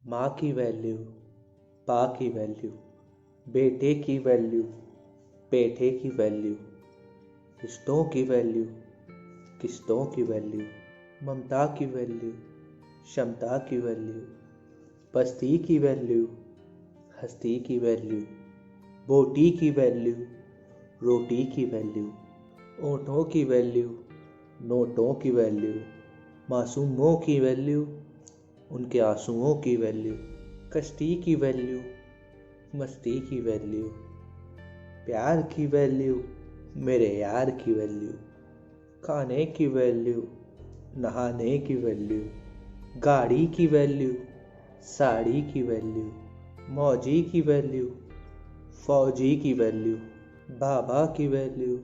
माँ की वैल्यू, बा की वैल्यू, बेटे की वैल्यू, पेठे की वैल्यू, रिश्तों की वैल्यू, किस्तों की वैल्यू, ममता की वैल्यू, क्षमता की वैल्यू, बस्ती की वैल्यू, हस्ती की वैल्यू, बोटी की वैल्यू, रोटी की वैल्यू, ओठों की वैल्यू, नोटों की वैल्यू, मासूमों की वैल्यू, उनके आंसुओं की वैल्यू, कश्ती की वैल्यू, मस्ती की वैल्यू, प्यार की वैल्यू, मेरे यार की वैल्यू, खाने की वैल्यू, नहाने की वैल्यू, गाड़ी की वैल्यू, साड़ी की वैल्यू, मौजी की वैल्यू, फौजी की वैल्यू, बाबा की वैल्यू,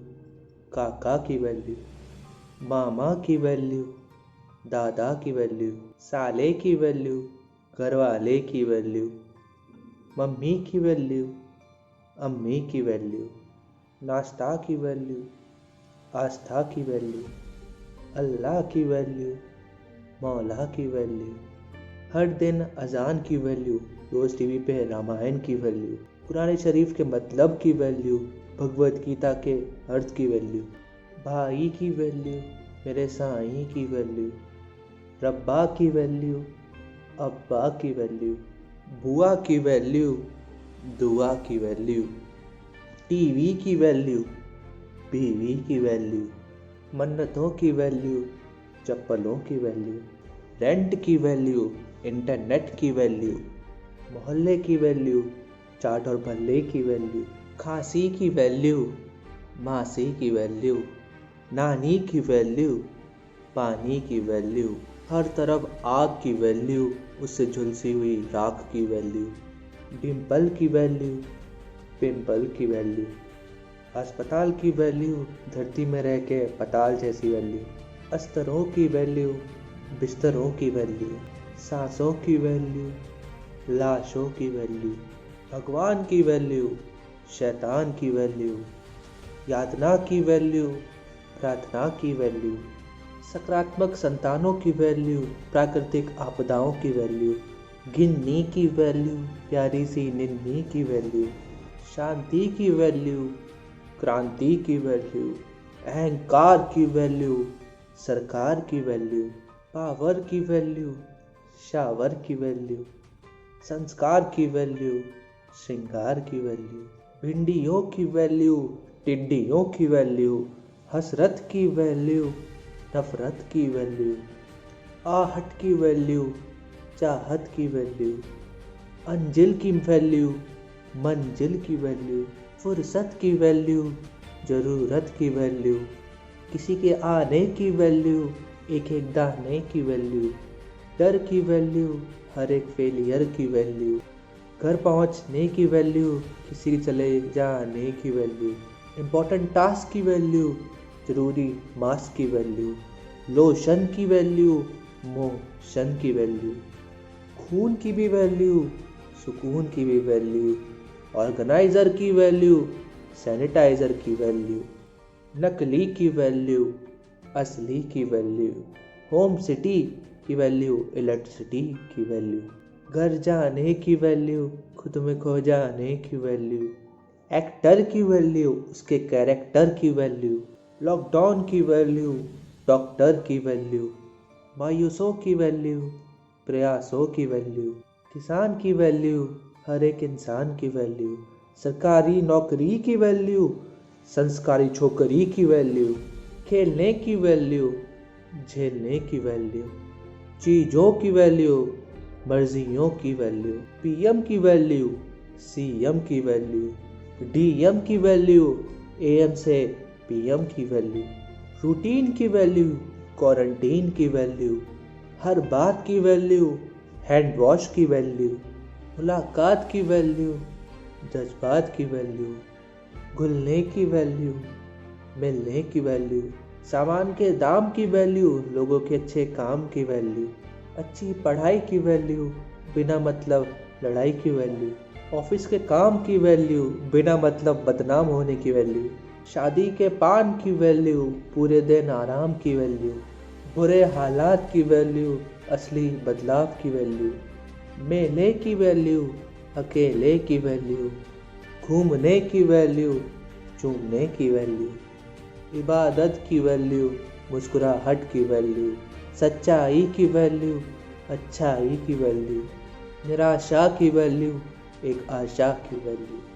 काका की वैल्यू, मामा की वैल्यू, दादा की वैल्यू, साले की वैल्यू, घरवाले की वैल्यू, मम्मी की वैल्यू, अम्मी की वैल्यू, नाश्ता की वैल्यू, आस्था की वैल्यू, अल्लाह की वैल्यू, मौला की वैल्यू, हर दिन अजान की वैल्यू, रोज़ टीवी पे रामायण की वैल्यू, कुरान शरीफ के मतलब की वैल्यू, भगवत गीता के अर्थ की वैल्यू, भाई की वैल्यू, मेरे साईं की वैल्यू, रब्बा की वैल्यू, अब्बा की वैल्यू, बुआ की वैल्यू, दुआ की वैल्यू, टीवी की वैल्यू, बीवी की वैल्यू, मन्नतों की वैल्यू, चप्पलों की वैल्यू, रेंट की वैल्यू, इंटरनेट की वैल्यू, मोहल्ले की वैल्यू, चाट और भल्ले की वैल्यू, खांसी की वैल्यू, मासी की वैल्यू, नानी की वैल्यू, पानी की वैल्यू, हर तरफ आग की वैल्यू, उससे झुलसी हुई राख की वैल्यू, डिम्पल की वैल्यू, पिंपल की वैल्यू, अस्पताल की वैल्यू, धरती में रह के पताल जैसी वैल्यू, अस्तरों की वैल्यू, बिस्तरों की वैल्यू, सांसों की वैल्यू, लाशों की वैल्यू, भगवान की वैल्यू, शैतान की वैल्यू, यातना की वैल्यू, प्रार्थना की वैल्यू, सकारात्मक संतानों की वैल्यू, प्राकृतिक आपदाओं की वैल्यू, गिन्नी की वैल्यू, प्यारी सी निन्नी की वैल्यू, शांति की वैल्यू, क्रांति की वैल्यू, अहंकार की वैल्यू, सरकार की वैल्यू, पावर की वैल्यू, शावर की वैल्यू, संस्कार की वैल्यू, श्रृंगार की वैल्यू, भिंडियों की वैल्यू, टिड्डियों की वैल्यू, हसरत की वैल्यू, नफरत की वैल्यू, आहट की वैल्यू, चाहत की वैल्यू, अंजिल की वैल्यू, मंजिल की वैल्यू, फुर्सत की वैल्यू, ज़रूरत की वैल्यू, किसी के आने की वैल्यू, एक एक दाने की वैल्यू, डर की वैल्यू, हर एक फेलियर की वैल्यू, घर पहुंचने की वैल्यू, किसी चले जाने की वैल्यू, इम्पोर्टेंट टास्क की वैल्यू, ज़रूरी मास्क की वैल्यू, लोशन की वैल्यू, मोशन की वैल्यू, खून की भी वैल्यू, सुकून की भी वैल्यू, ऑर्गेनाइज़र की वैल्यू, सैनिटाइज़र की वैल्यू, नकली की वैल्यू, असली की वैल्यू, होम सिटी की वैल्यू, इलेक्ट्रिसिटी की वैल्यू, घर जाने की वैल्यू, खुद में खो जाने की वैल्यू, एक्टर की वैल्यू, उसके कैरेक्टर की वैल्यू, लॉकडाउन की वैल्यू, डॉक्टर की वैल्यू, मायूसों की वैल्यू, प्रयासों की वैल्यू, किसान की वैल्यू, हर एक इंसान की वैल्यू, सरकारी नौकरी की वैल्यू, संस्कारी छोकरी की वैल्यू, खेलने की वैल्यू, झेलने की वैल्यू, चीज़ों की वैल्यू, मर्जियों की वैल्यू, पीएम की वैल्यू, सीएम की वैल्यू, डीएम की वैल्यू, एएम से पीएम की वैल्यू, रूटीन की वैल्यू, क्वारंटीन की वैल्यू, हर बात की वैल्यू, हैंड वॉश की वैल्यू, मुलाकात की वैल्यू, जज्बात की वैल्यू, घुलने की वैल्यू, मिलने की वैल्यू, सामान के दाम की वैल्यू, लोगों के अच्छे काम की वैल्यू, अच्छी पढ़ाई की वैल्यू, बिना मतलब लड़ाई की वैल्यू, ऑफिस के काम की वैल्यू, बिना मतलब बदनाम होने की वैल्यू, शादी के पान की वैल्यू, पूरे दिन आराम की वैल्यू, बुरे हालात की वैल्यू, असली बदलाव की वैल्यू, मेले की वैल्यू, अकेले की वैल्यू, घूमने की वैल्यू, चूमने की वैल्यू, इबादत की वैल्यू, मुस्कुराहट की वैल्यू, सच्चाई की वैल्यू, अच्छाई की वैल्यू, निराशा की वैल्यू, एक आशा की वैल्यू।